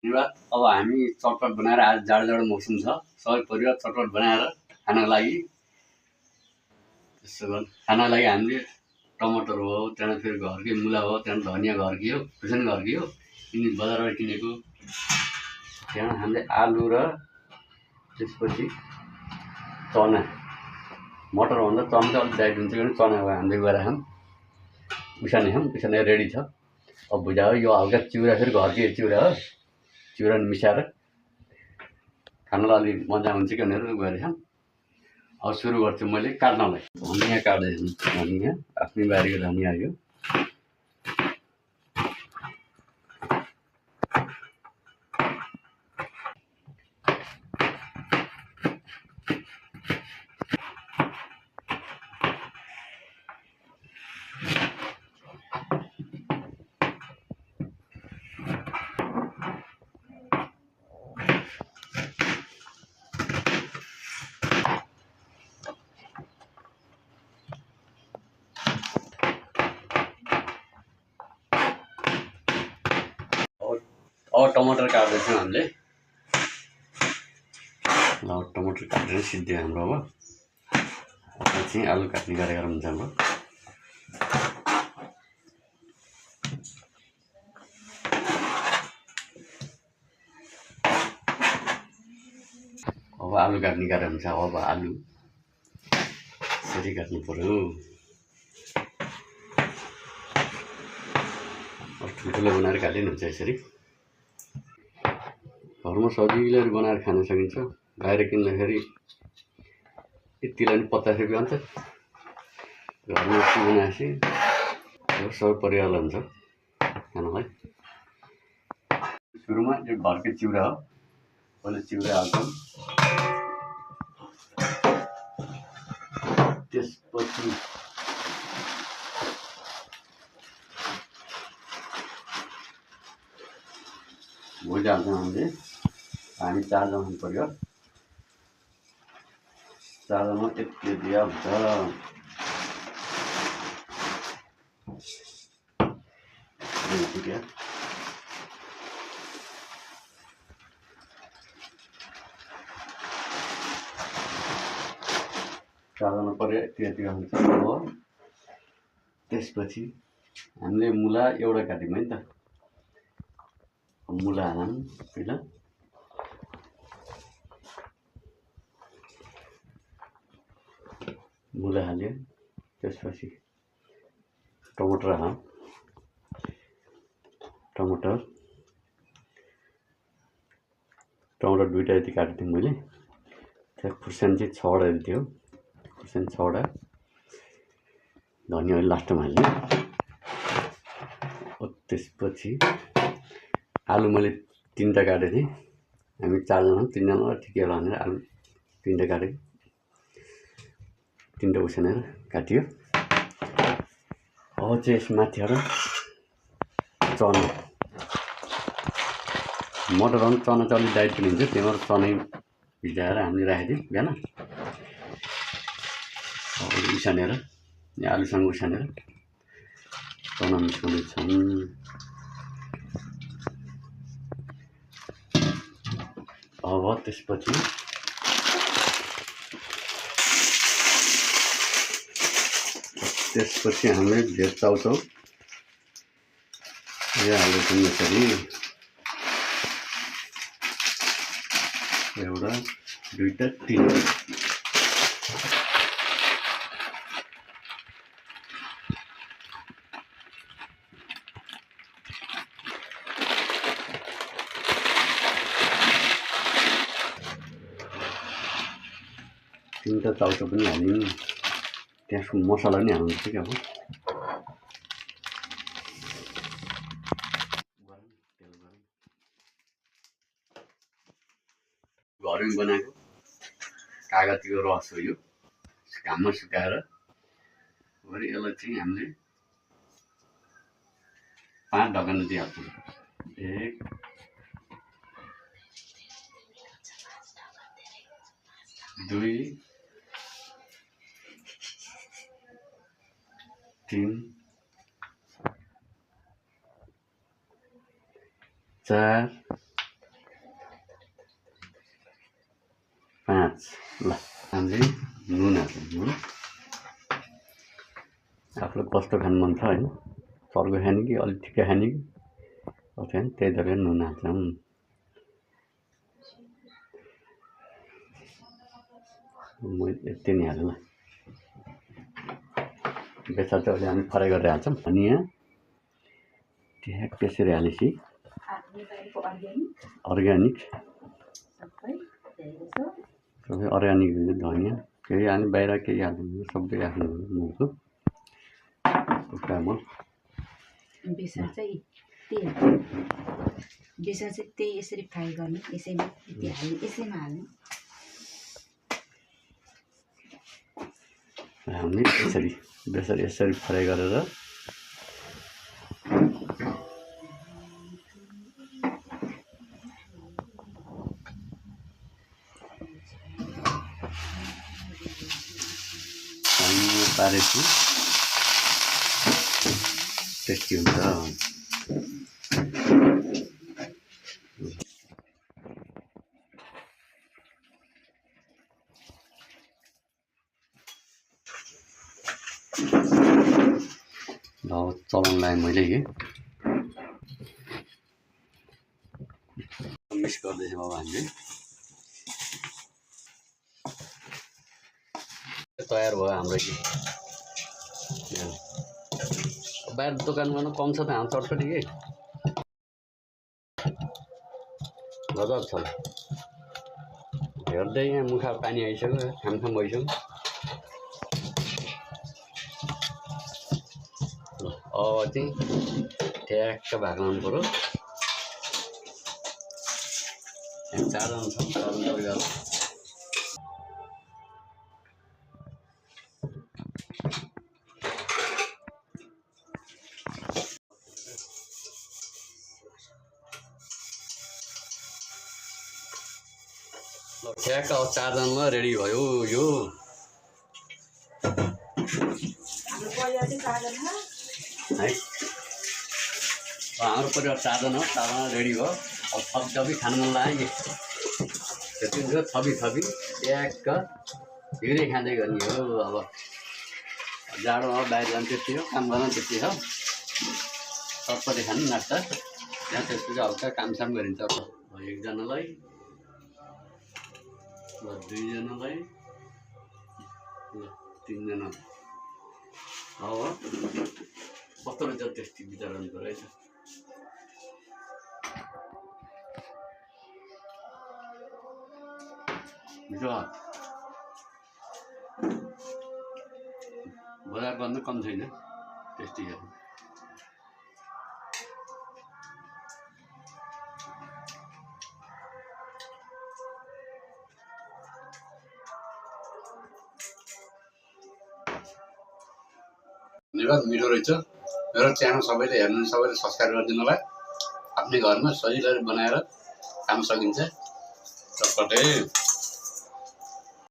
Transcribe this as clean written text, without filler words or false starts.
अब हामी चटपट बनाएर आज जाडो मौसम छ सबै परिवार चटपट बनाएर खानको लागि खानाको लागि हामीले टमाटर हो त्यहाँदेखि फेरि घरकै मुला हो त्यहाँदेखि धनियाँ घरकै हो खुर्सानी घरकै हो यिनी बजारबाट किनेको त्यहाँ हामीले आलु र त्यसपछि चना मटरभन्दा चना चाहिँ अलिक डाइट हुन्छ किनभने चना हामीले गएर खाऊँ उसाने रेडी छ अब भुजा हो यो हल्का चिउरा फेरि घरकै चिउरा हो चिउरा मिसाएर खानलाई अलिक मजा हुन्छ कि भनेर गएर खाऊँ अब सुरु गर्छु मैले काट्नलाई धनियाँ काट्दैछु धनियाँ आफ्नै बारीको धनियाँ यो अब टमाटर काट्दैछौँ हामीले ल टमाटर काटेर सिद्धि हाम्रो अब चाहिँ आलु काट्ने गरेर हुन्छ हाम्रो अब आलु काट्ने गरेर हुन्छ अब आलु यसरी काट्नु पर्यो ठुल्ठुलो बनाएर काट्नु हुन्छ यसरी घरमा सजिलै बनाएर खान सकिन्छ बाहिर किन्दाखेरि यतिलाई पनि 50 रुपियाँ हुन्छ घरमा यति बनाएपछि सबै परिवारलाई हुन्छ खानलाई सुरुमा यो घरकै चिउरा हो पहिला चिउरा हाल्छौँ त्यसपछि भुजा हाल्छौँ हामी 4 जना परिवार 4 जना यति दिया हुन्छ चारजना पऱ्यो यति हुन्छ हो त्यसपछि हामीले मुला एउटा काट्यौँ है त मुला हालौँ पहिला मुला हाल्यो त्यसपछि टमाटर हालौँ टमाटर दुईटा यति काटेको थिएँ मैले त्यहाँ खुर्सानी चाहिँ 6वटा जति थियो खुर्सानी 6वटा धनियाँ लास्टमा हाल्ने त्यसपछि आलु मैले 3टा काटेको थिएँ हामी 4 जना 3 जनालाई ठिकै होला भनेर आलु 3टा काटेको 3टा उसिनेर काटियो अब चाहिँ यसमाथिबाट चना मटर चना चाहिँ अलिक डाइट पनि हुन्छ त्यही भएर चनै भिजाएर हामीले राखेको थियौँ बिहान उसानेर आलुसँग उसानेर चना मिसाउनेछौँ अब त्यसपछि हामीले भेज चाउचाउ यो हाल्दैछौँ यसरी एउटा दुईटा 3टा चाउचाउ पनि हाल्यौँ त्यसको मसला पनि हाल्नुपर्छ कि अब घरमै बनाएको कागतीको रस हो यो घाममा सुकाएर यसलाई चाहिँ हामीले 5 ढकन दिइहाल्छौँ 1 2 3 4 5 ल हामीले नुन हाल्छौँ। नुन आफूलाई कस्तो खानु मन छ होइन, चर्को खाने कि अलिक ठिकै खाने कि कस्तो खाने त्यही धरेर नुन हाल्छौँ। म यति नै हाल्छु ल। बेसार चाहिँ अहिले हामी फ्राई गरेर हाल्छौँ। धनियाँ ठ्याक त्यसरी हालेपछि अर्ग्यानिक सबै अर्ग्यानिक हुन्छ। धनियाँ केही हाल्ने बाहिर केही हाल्नु सबै आफ्नो मुखको मल बेसार चाहिँ त्यही यसरी फ्राई गर्ने, यसैमा हाल्ने, यसैमा हाल्ने। हामीले बेसार यसरी फ्राई गरेर पारेपछि टेस्टी हुन्छ। चलाउन लगाएँ मैले कि मिक्स गर्दैछौँ। अब हामीले तयार भयो हाम्रो कि बाहिर दोकानमा कम छ त हाम्रो चटपटी कि गजब छ। हेर्दै यहाँ मुखा पानी आइसक्यो, खाम भइसक्यो। अब चाहिँ ठ्याक्क भाग लाउनु पऱ्यो। 4 जना छ, 4 जना परिवार। ल ठ्याक्क अब 4 जनामा रेडी भयो यो। है हाम्रो परिवार 4 जना हो, 4 जना रेडी भयो। अब थपी खानु मन लाग्यो कि त्यति थपी ट्याक्क भिग्दै खाँदै गर्ने हो। अब जाडोमा बाहिर जानु त्यति हो, काम गर्न त्यति हो। चटपटी खानु नास्ता त्यहाँ त्यसपछि हल्का कामसाम गरिन्छ। अब 1 जनालाई, ल 2 जनालाई, ल 3 जना। अब कस्तो रहेछ टेस्टी विचार गर्नु रहेछ। बजारभन्दा कम छैन टेस्टी हेर्नु। धन्यवाद, मिठो रहेछ। मेरो च्यानल सबैले हेर्नु, सबैले सब्सक्राइब गरिदिनु होला। आफ्नै घरमा सजिलै बनाएर खान सकिन्छ चटपटे।